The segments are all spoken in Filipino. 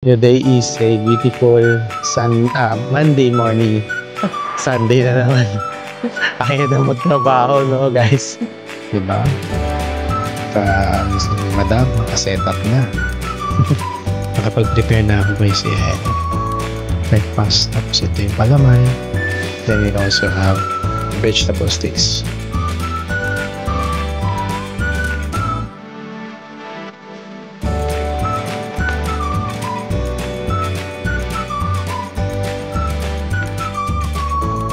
Today is a beautiful Monday morning. Sunday na naman. Kaya na magtrabaho, no, guys? Diba? Si Madam, nakaset up na. Nakapag-prepare na ako guys breakfast. Tapos ito yung palamay. Then we also have vegetable sticks.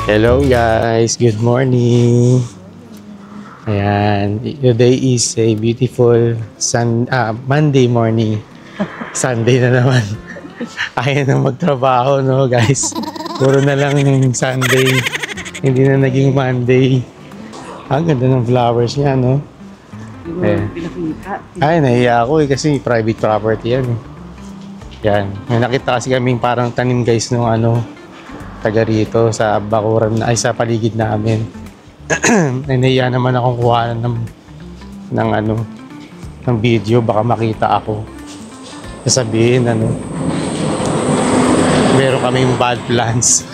Hello guys, good morning. Ayan, today is a beautiful Monday morning. Sunday na naman. Kaya na magtrabaho, no guys. Puro na lang yung Sunday. Hindi na naging Monday. Ang ganda ng flowers niya, no? Ayan. Ay, nahiya ako kasi private property yan. Yan. May nakita kasi kaming parang tanim guys nung taga rito sa bakuran sa paligid namin. Nahiya naman akong kuha ng video, baka makita ako. Sasabihin meron kaming bad plans.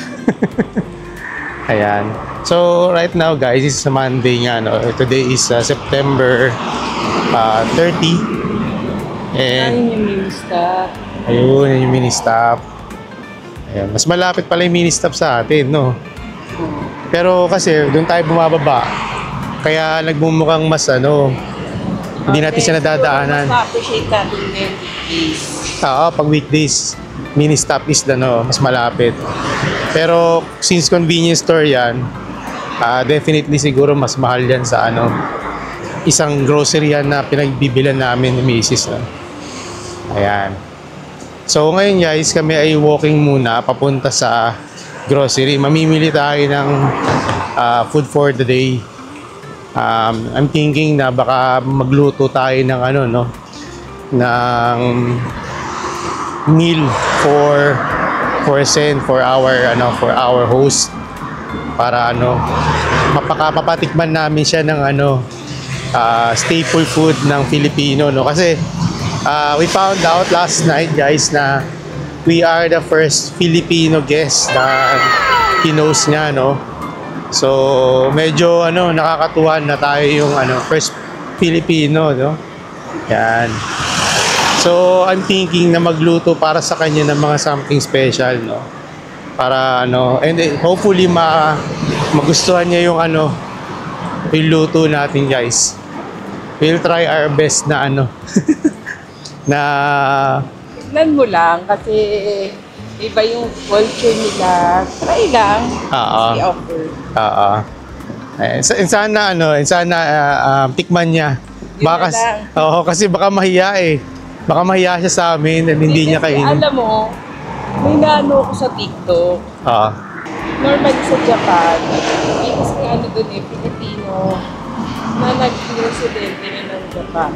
Ayan. So right now guys, it's Monday nga, today is September 30. And ayun yung mini stop. Ayan, mas malapit pala yung mini-stop sa atin, no? Pero kasi, doon tayo bumababa. Kaya nagmumukhang mas, hindi natin siya nadadaanan. Mas ma-appreciate natin yung weekdays. Oo, pag weekdays, mini-stop is, mas malapit. Pero, since convenience store yan, definitely siguro mas mahal yan sa, isang grocery yan na pinagbibilan namin ni Mrs. Ayan. So ngayon guys, kami ay walking muna papunta sa grocery. Mamimili tayo ng food for the day. I'm thinking na baka magluto tayo ng ng meal for our host, para mapatikman namin siya ng staple food ng Filipino, no? Kasi we found out last night guys na we are the first Filipino guest na kinos niya, no? So medyo nakakatuwa na tayo yung first Filipino, no? Yan. So I'm thinking na magluto para sa kanya ng mga something special, no? Para and hopefully magustuhan niya yung yung luto natin guys. We'll try our best na na tignan mo lang kasi iba yung culture nila. Try lang. I-offer. Sana tikman niya. Baka kasi baka mahiya Baka mahiya siya sa amin at hindi niya kainin. Alam mo, may naano ko sa TikTok. Normally sa Japan, may kasi doon Pilipino na nag-residente ng Japan.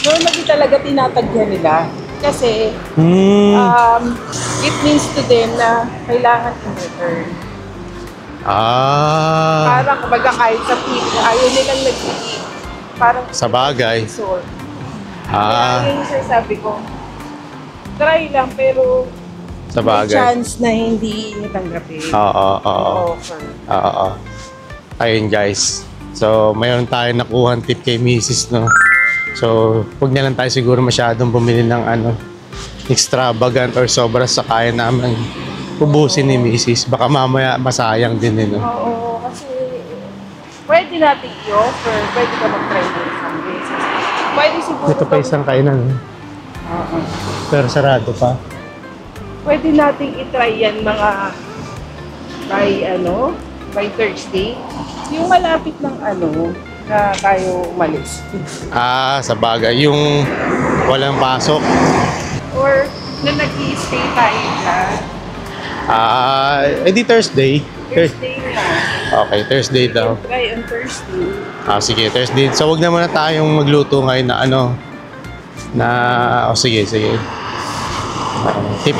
Normally talaga tinatagyan nila kasi it means to them na kailangan in-return. Parang kumbaga kahit sa Pilipinas, ayaw nilang nag-eat. Parang sa bagay. Kaya yun yung sabi ko, try lang pero sa bagay. May chance na hindi tanggapin. Offer. Ayun guys. So mayroon tayong nakuha tip kay Mrs. no. So, huwag na lang tayo siguro masyadong bumili ng extravagant or sobra sa kaya naman ubusin ni Mrs. Baka mamaya masayang din Oo, kasi pwede natin i-offer, pwede ka mag-try ng isang beses. Pwede siguro ito pa isang kainan, pero sarado pa. Pwede nating i-try yan mga by Thursday. Yung malapit ng na tayo umalis. Sa bagay. Yung walang pasok. Or na nag-i-stay tayo dyan. Edi Thursday. Thursday na. Okay, Thursday daw. Try on Thursday. Sige, Thursday. So, wag na muna tayong magluto ngayon na sige. Tip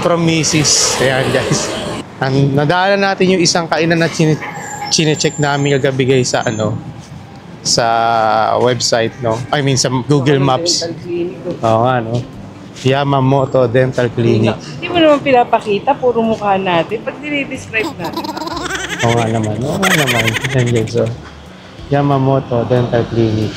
from Mrs. Ayan, guys. Nadaanan natin yung isang kainan na chine-check namin kagabi guys sa website, no? I mean, sa Google Maps. Dental clinic. Oo nga, no? Yamamoto Dental Clinic. Hindi mo naman pinapakita, puro mukha natin. Pag dinidescribe natin. Oo nga naman. Yan guys, so. Yamamoto Dental Clinic.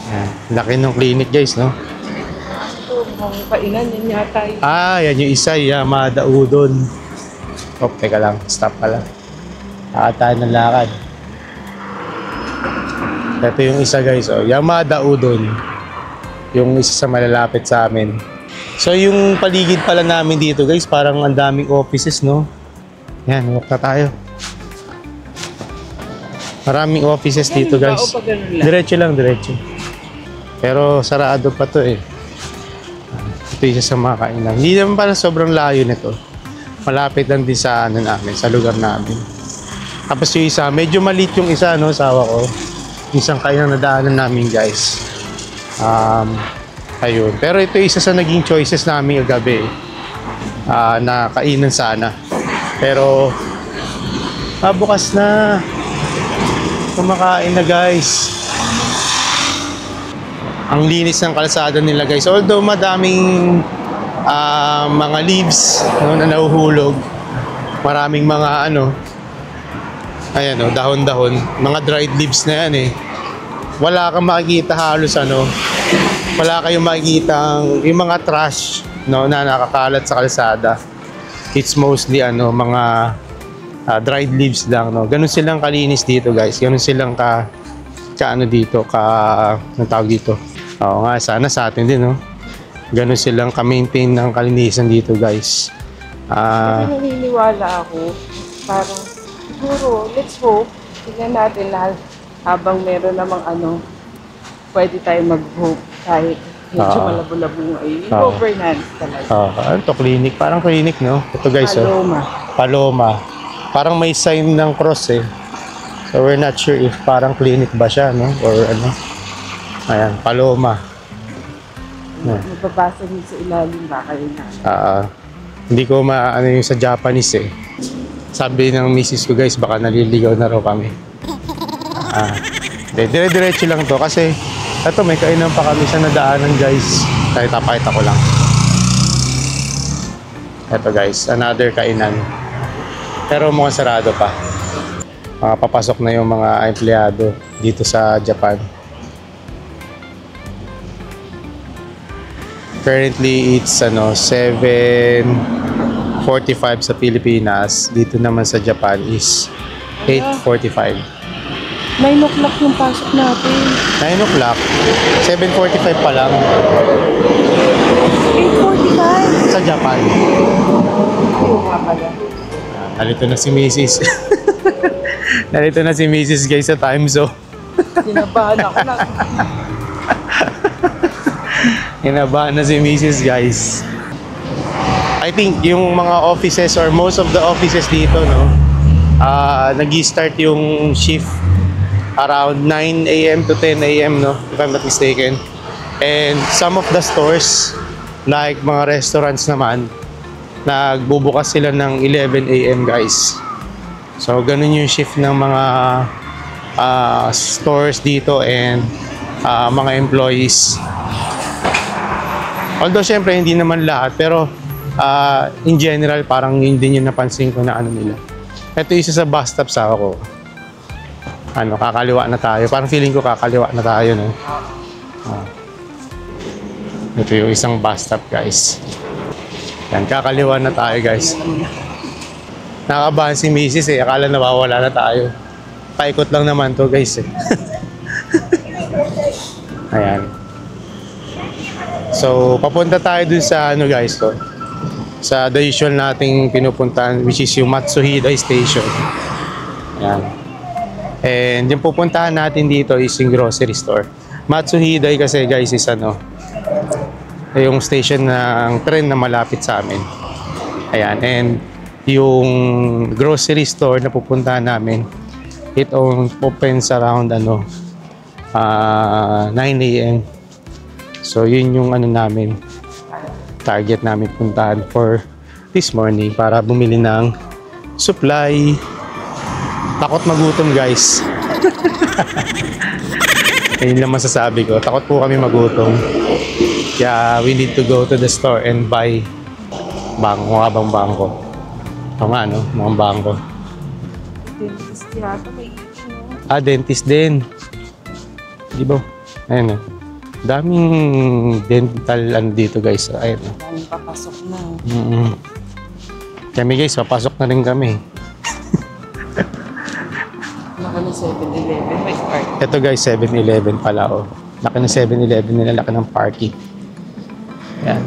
Yan. Laki ng clinic guys, no? Ito, mga kainan, yan yata yun. Yan yung isa, Yamada Udon. Oh, teka lang. Stop pala. Tayo ng lakad. Ito yung isa guys, Yamada Udon. Yung isa sa malalapit sa amin. So yung paligid pala namin dito guys, parang ang daming offices, no? Yan, walk na tayo. Maraming offices dito guys. O pag ganun lang? Diretso lang, diretso. Pero sarado pa to eh. Ito isa sa mga kainan. Hindi naman pala sobrang layo nito. Malapit lang din sa ano namin, sa lugar namin. Tapos yung isa, medyo maliit yung isa, no, sawa ko. Isang kainan na daanan namin guys. Ayun. Pero ito isa sa naging choices namin kagabi. Na kainan sana. Pero bukas na. Kumakain na guys. Ang linis ng kalsada nila guys. Although madaming mga leaves, no, na nahuhulog. Maraming mga ayan, dahon-dahon. Mga dried leaves na yan eh. Wala kang makikita halos wala kayong makikita yung mga trash, no, na nakakalat sa kalsada. It's mostly mga dried leaves lang, no. Ganun silang kalinis dito guys. Ganun silang dito anong tawag dito. Oo nga, sana sa atin din, no. Ganun silang ka-maintain ng kalinisan dito guys. Naniniwala ako. Parang siguro, let's hope, tingnan natin lahat habang meron namang pwede tayo mag-hope kahit medyo malabo-labo ngayon. Yung governance talaga. Ano to, clinic? Parang clinic, no? Ito guys, Paloma. Parang may sign ng cross eh. So we're not sure if parang clinic ba siya, no? Or Ayan, Paloma. Mababasa din sa ilalim ba kayo na? Hindi ko yung sa Japanese eh. Sabi ng misis ko guys, baka naliligaw na raw kami. Dire-diretso lang to kasi ito may kainan pa kami sa nadaanan guys. Tayo tapakita ko lang. Ito guys, another kainan. Pero mukhang sarado pa. Papasok na yung mga empleyado dito sa Japan. Currently it's 7:45 sa Pilipinas. Dito naman sa Japan is 8:45. 9 o'clock yung pasok natin. 9 o'clock? 7:45 pa lang. 8:45? Sa Japan. Oo nga pala. Nalito na si Mrs. Nalito na si Mrs. guys sa time zone. Kinabahan ako na. Kinabahan na si Mrs. guys. I think yung mga offices or most of the offices dito, no, nag-start yung shift around 9 a.m. to 10 a.m. no, if I'm not mistaken. And some of the stores, like mga restaurants naman, nagbubukas sila ng 11 a.m. guys. So ganun yung shift ng mga stores dito and mga employees. Although syempre hindi naman lahat, pero in general parang hindi nyo napansin ko na nila. Ito isa sa bus stop sa ako. Kakaliwa na tayo. Parang feeling ko kakaliwa na tayo, no? Ito yung isang bus stop, guys. Yan, kakaliwa na tayo, guys. Nakabahan si Mrs. eh. Akala nawawala na tayo. Paikot lang naman to, guys, eh. Ayan. So, papunta tayo dun sa, guys, to. Sa the usual nating pinupuntahan, which is yung Matsuhida Station. Ayan. And yung pupuntahan natin dito is yung grocery store. Matsuhida kasi guys is yung station ng tren na malapit sa amin. Ayan. And yung grocery store na pupuntahan namin, it opens around 9 a.m. So yun yung namin, target namin puntahan for this morning para bumili ng supply. Takot magutom guys. Ayun lang masasabi ko. Takot po kami magutom. Kaya we need to go to the store and buy bangko, nga bang bangko. O nga, no? Mga bangko. Dentist yata may issue. Dentist din. Di ba? Ayun, daming dental ano dito, guys. Ayun. Daming papasok na. Kami, guys, papasok na rin kami. Laki ng 7-Eleven, may park. Ito, guys, 7-Eleven pala, oh. Laki ng 7-Eleven nila, laki ng parking. Yan.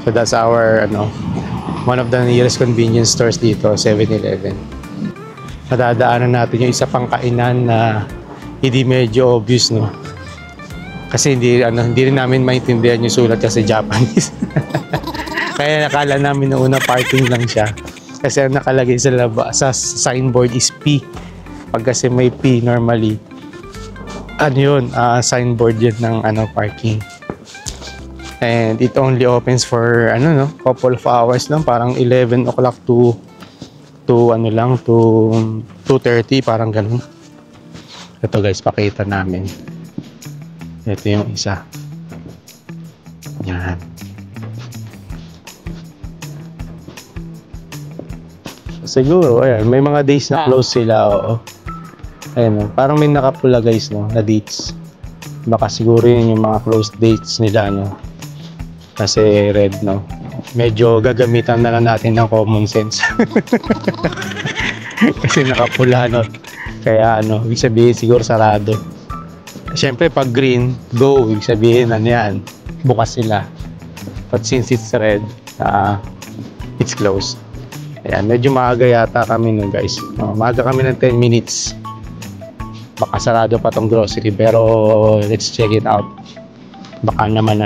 So that's our, one of the nearest convenience stores dito, 7-Eleven. Madadaanan natin yung isa pang kainan na hindi medyo obvious, no? Kasi hindi rin namin maintindihan yung sulat kasi Japanese. Kaya nakala namin na una parking lang siya. Kasi ang nakalagay sa signboard is P. Pag kasi may P normally, signboard yun ng parking. And it only opens for couple of hours lang, parang 11 o'clock to 2:30, parang ganun. Ito, guys, pakita namin. Ito yung isa. Yan. Siguro, ayan, may mga days na close sila, oo. Ayan, parang may nakapula, guys, no, na dates. Baka siguro yun yung mga closed dates nila, no. Kasi red, no. Medyo gagamitan na lang natin ng common sense. Kasi nakapula, no. Kaya ibig sabihin siguro sarado. Siyempre pag green, go, ibig sabihin yan, bukas sila. But since it's red, it's closed. Ayan, medyo maaga yata kami guys. Maaga kami ng 10 minutes. Baka sarado pa tong grocery, pero let's check it out. Baka naman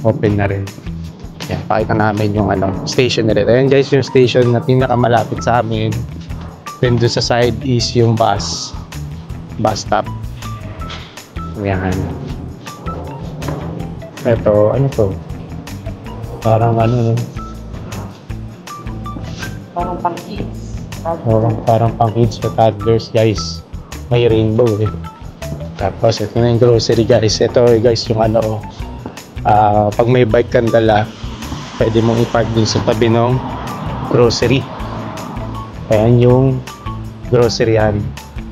open na rin. Ayan, pakita namin yung station na rin. Ayan, guys, yung station na pinakamalapit sa amin. Then doon sa side is yung bus stop. Ayan. Ito, ano to? Parang Parang pang kids. Parang pang kids o toddlers, guys. May rainbow eh. Tapos ito na yung grocery, guys. Ito, guys, yung pag may bike kang dala, pwede mong i-park din sa tabi ng grocery. Ayan yung groceryan.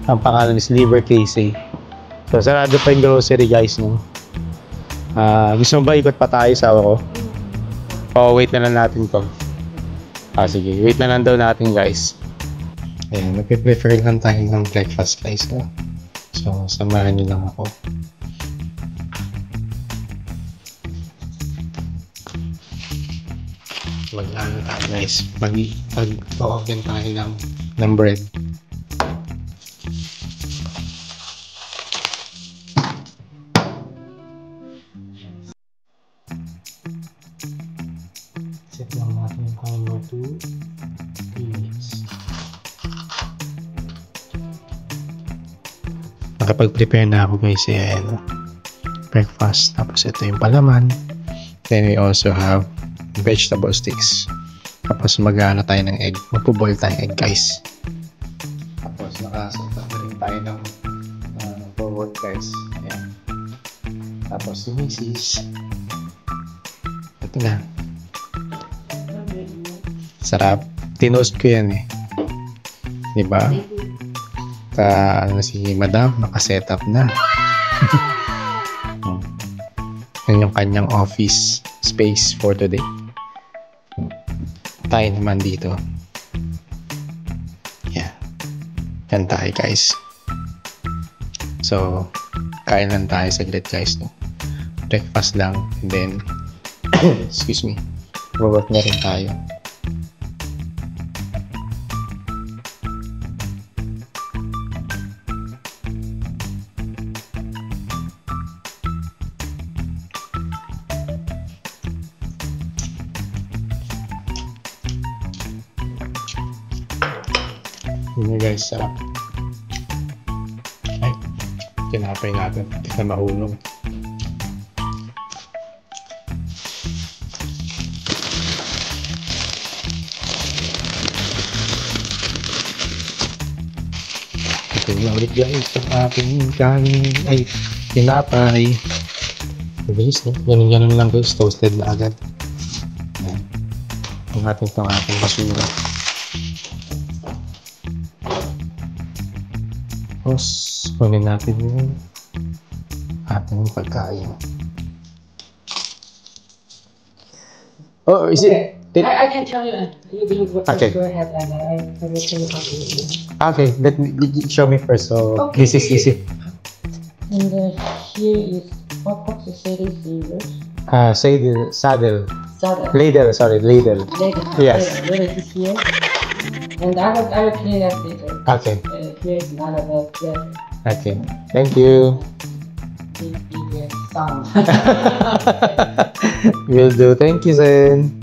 Ang pangalan is Liver Casey. So, sarado pa yung grocery, guys, no? Gusto mo ba ikot pa tayo sa ako? Wait na lang natin to. Sige. Wait na lang daw natin, guys. Ayan, nagpe-prefer lang tayo ng breakfast, guys, no? So, samahan nyo lang ako. Mag-ano tayo, guys. Mag-open tayo ng bread. Set lang natin yung timer to 3 minutes. Nakapag-prepare na ako, guys. Ayan. Breakfast. Tapos ito yung palaman. Then we also have vegetable sticks. Tapos mag-ano tayo ng egg. Magpo-boil tayo ng egg, guys. Tapos nakasota na rin tayo ng bowl, guys. Ayan. Tapos yung misis. Ito na. Sarap. Tinost ko yan eh. Diba? Si madam, nakaset up na. Yan yung kanyang office space for today. Tayo naman dito. Yeah. Yan tayo, guys. So, kain lang tayo saglit, guys. No? Breakfast lang. And then, excuse me, work na rin tayo. Yun guys, sarap. Ay, tinapay natin. Hindi na mahulog. Ito na ulit guys ang ating kanin ay tinapay. Guys, ganun lang guys, toasted na agad. Ayan. Ang ating basura. Tapos, kunin natin yung ating pagkain. Oh, is it? I can tell you. You can Okay. go ahead and I will tell you how to eat. Okay, let me show me first. So, Okay. this is easy. And here is what's the city fingers? Saddle. Saddle. Ladle, sorry, ladle. Yes. Little is here. And I will clean that later. Okay, Here's none of that. Yeah. okay. Thank you. Sound. Will do. Thank you, Zen.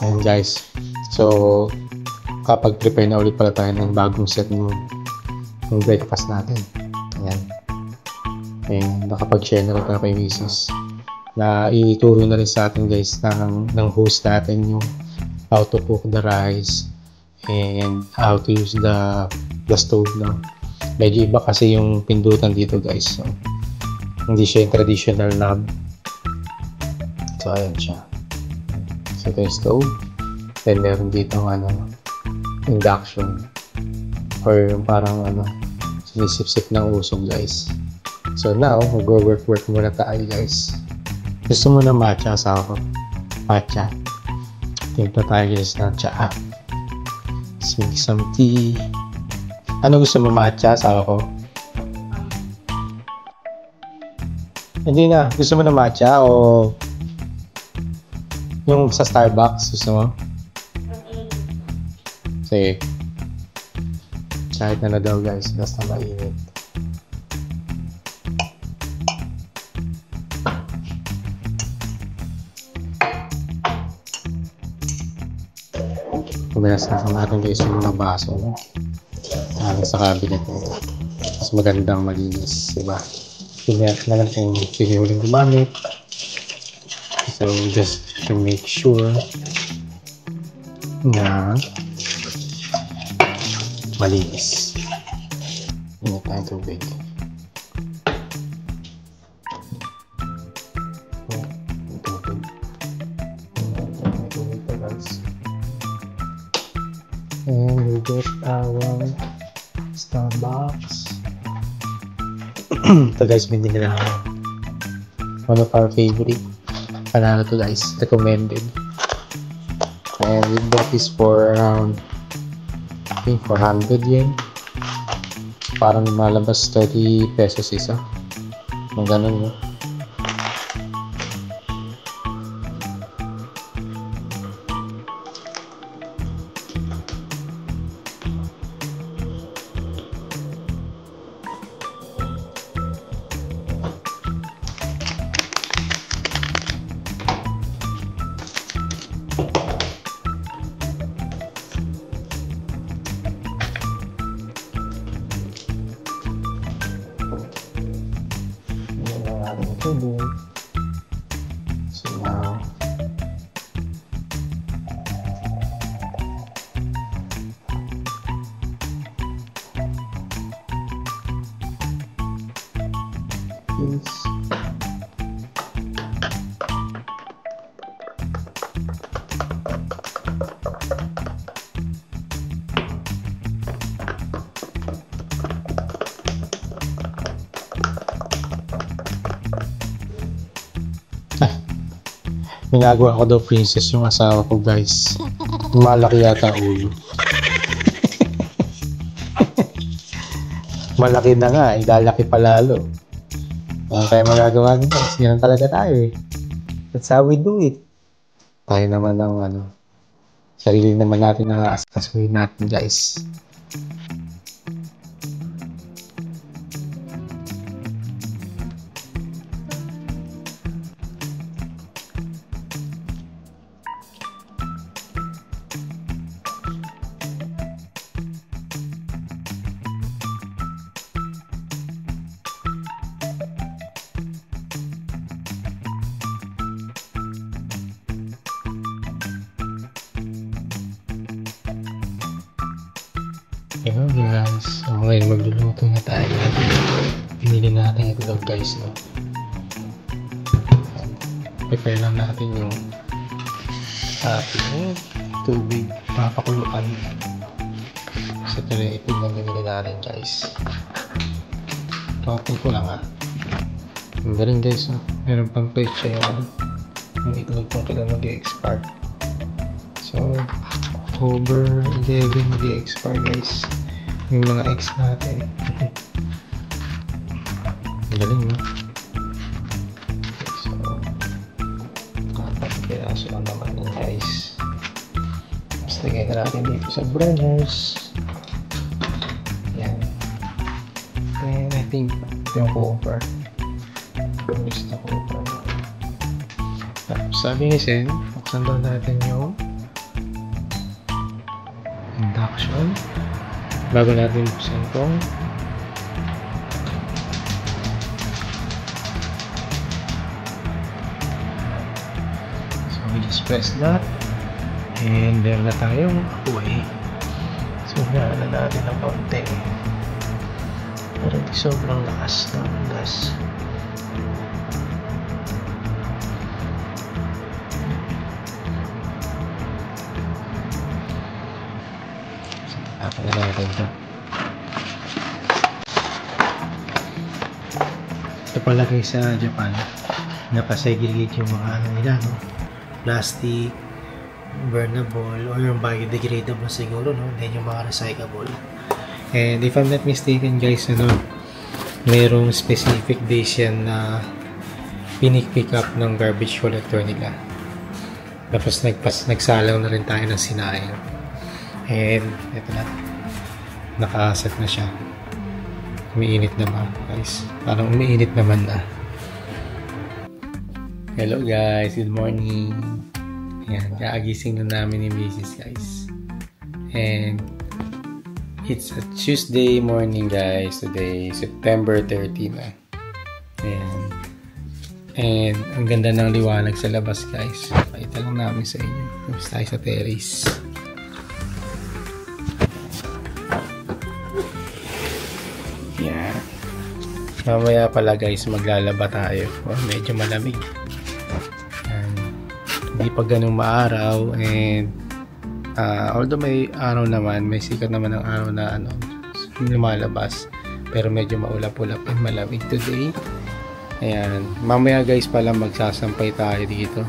Ayan guys. So, kapag prepare na ulit pala tayo ng bagong set ng breakfast natin. Ayan. And nakapag-share na rin tayo kay Mrs. Na ituro na rin sa atin guys ng host natin yung how to cook the rice and how to use the stove, no? Medyo iba kasi yung pindutan dito guys. So, hindi siya yung traditional knob. So, ayan siya. So, ito yung stove. Then, meron dito induction. Or yung parang sinisip-sip ng usok guys. So, now, mag-work muna tayo guys. Gusto mo na matcha sa ako? Matcha. Tingnan tayo guys ng tsaa. Let's make some tea. Ano gusto mo, matcha sa ako? Hindi na. Gusto mo na matcha o yung sa Starbucks gusto mo? Sige. Kahit na daw guys. Basta mainit. Pumilas na sa atin guys yung mga baso. No? Sa cabinet mo. Mas magandang malinis. Diba? Pinayak na lang kung sino yung gumamit. So, just to make sure na malinis. Init tayo tubig. And we get our Starbucks. Ito guys, binili na one of our favorite. Panalo to guys, recommended. And we bought this for around I think 400 yen. Parang malabas 30 pesos isa. Kung ganun no. So now this ginagawa ko daw princess yung asawa ko guys. Malaki yata ulo. Malaki na nga, lalaki pa lalo. Ano tayo magagawa nito? Yan talaga tayo eh. That's how we do it. Tayo naman ng sarili naman natin na askasuhin natin guys. Hello guys, so ngayon magluluto na tayo. Pinili natin itlog guys, no? Prepare lang natin yung ating tubig, papakuluan. So ito na itlog na binili natin guys. Topping ko lang Ang galing guys, no? Meron pang pecha yung itlog kung kailan mag-expire. So October 11 mag-expire guys yung mga eggs natin. Ang galing, no? So kapag-piraso lang naman yun guys. Tapos lagay na natin dito sa burners. Yan. And I think yung cooper. Gusto cooper. Tapos sabi ni Sen, buksan daw natin yung induction bago natin buksan itong so we just press that and meron na tayong apoy. So hinaan na natin ng konti pero hindi sobrang lakas ng gas. Tapos na natin ito. Ito pala kayo sa Japan, napasegregate yung mga ano nila, no? Plastic, burnable, or yung biodegradable siguro, no? Then yung mga recyclable. And if I'm not mistaken guys, ano, mayroong specific days yan na pick up ng garbage collector nila. Tapos nagsalang na rin tayo ng sinayang. And ito na, nakaset na siya. Umiinit na ba guys? Parang umiinit naman na. Hello guys, good morning. Ayan, kaagising na namin ni Mrs. guys. And it's a Tuesday morning guys. Today, September 30 na. Ayan. And ang ganda ng liwanag sa labas guys. Pakita lang namin sa inyo. Tapos tayo sa terrace. Yeah. Mamaya pala guys maglalaba tayo. Medyo malamig. Hindi pa ganun maaraw and although may araw naman, may sikat naman ng araw na lumalabas, pero medyo maulap-ulap and malamig today. Ayan. Mamaya guys pala magsasampay tayo dito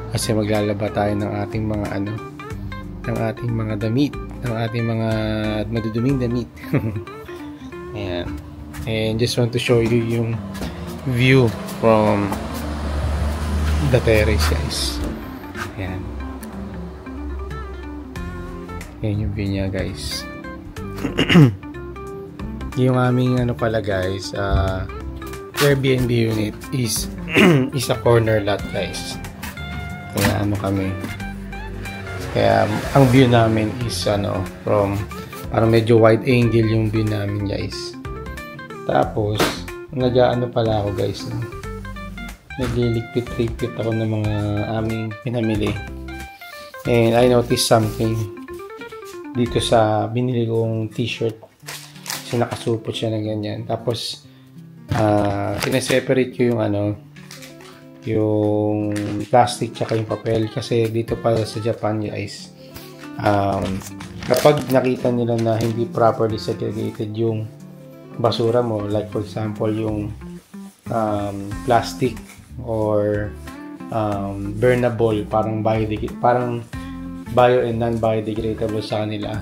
kasi maglalaba tayo ng ating mga ng ating mga damit, ng ating mga maduduming damit. Ayan. And just want to show you yung view from the terrace guys. Ayan. Ayan yung view niya guys. Yung aming pala guys, Airbnb unit is a corner lot guys. Kaya kaya ang view namin is from parang medyo wide angle yung view namin guys. Tapos pala ako guys, nagliligpit-ligpit ako ng mga aming pinamili. And I noticed something dito sa binili kong t-shirt kasi nakasupot siya na ganyan. Tapos sineseparate ko yung plastic tsaka yung papel kasi dito pala sa Japan guys, kapag nakita nila na hindi properly segregated yung basura mo, like for example yung plastic or burnable, parang bio and non-biodegradable sa kanila,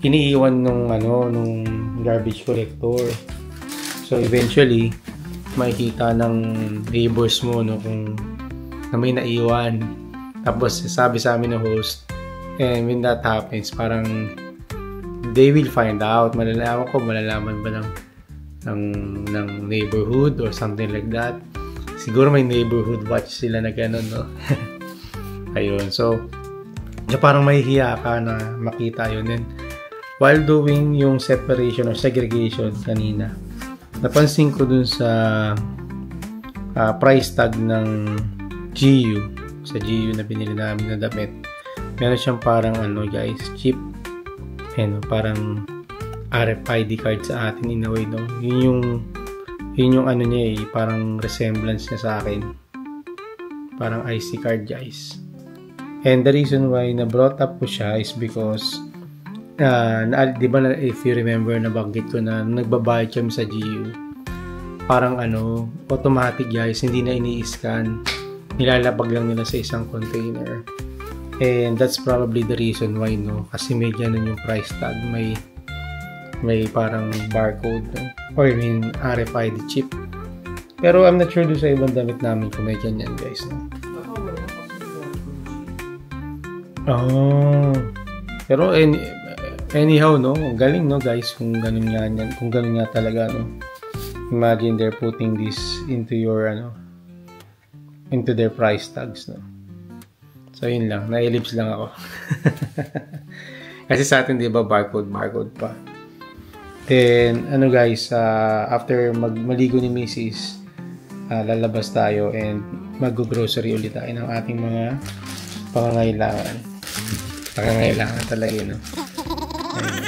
iniiwan nung garbage collector. So eventually makikita ng neighbors mo kung na may naiwan. Tapos sabi sa amin ng host, and when that happens, parang they will find out. Malalaman ba ng neighborhood or something like that. Siguro may neighborhood watch sila na gano'n, no? Ayun. So parang mahihiya ka na makita yun. And while doing yung separation or segregation kanina, napansin ko dun sa price tag ng GU, sa GU na binili namin na damit, meron siyang parang guys, cheap parang RFID card sa atin in a way, no? Yun yung ano niya parang resemblance niya sa akin. Parang IC card, guys. And the reason why na brought up ko siya is because di ba if you remember, nabanggit ko na nagbabayad kami sa GU, parang automatic, guys, hindi na ini-scan, nilalabag lang nila sa isang container. And that's probably the reason why, no? Kasi may ganun yung price tag, may parang barcode, no? Or I mean RFID chip. Pero I'm not sure doon sa ibang damit namin kung may ganyan, guys, no? Oh. Pero anyhow, no? Galing, no, guys, kung ganun nga yan, kung ganun nga talaga, no? Imagine they're putting this into your into their price tags, no? So yun lang, na-ellipse lang ako. Kasi sa atin, di ba, barcode pa. Then guys, after maligo ni Mrs., lalabas tayo and mag-grocery ulit tayo ng ating mga pangangailangan talaga yun, no? Ayun.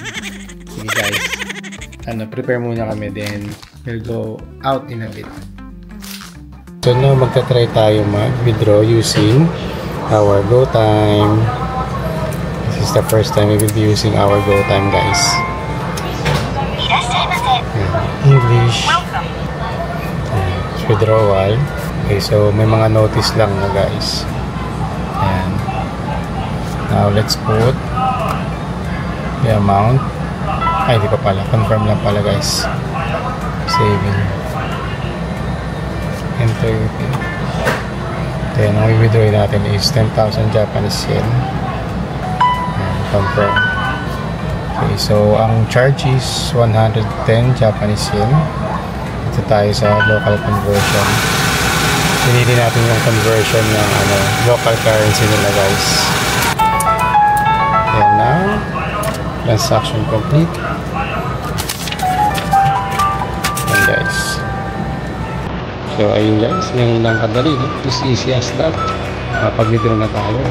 Sige, guys, prepare muna kami, then we'll go out in a bit. So now magta-try tayo mag-withdraw using our GoTime. This is the first time we will be using our GoTime, guys. English. Withdrawal. Okay, so may mga notice lang na, guys. Ayan. Now let's put the amount. Ay, di pa pala. Confirm lang pala, guys. Saving. Enter your pin. Then ang i-withdraw natin is 10,000 Japanese yen. And confirm. Okay, so ang charge is 110 Japanese yen. Ito tayo sa local conversion. Pinili natin yung conversion ng local currency nila, guys. And now, transaction complete. And guys. So ayun, guys, ngayon lang kadali, no? As easy as that. Pag-withdraw na tayo.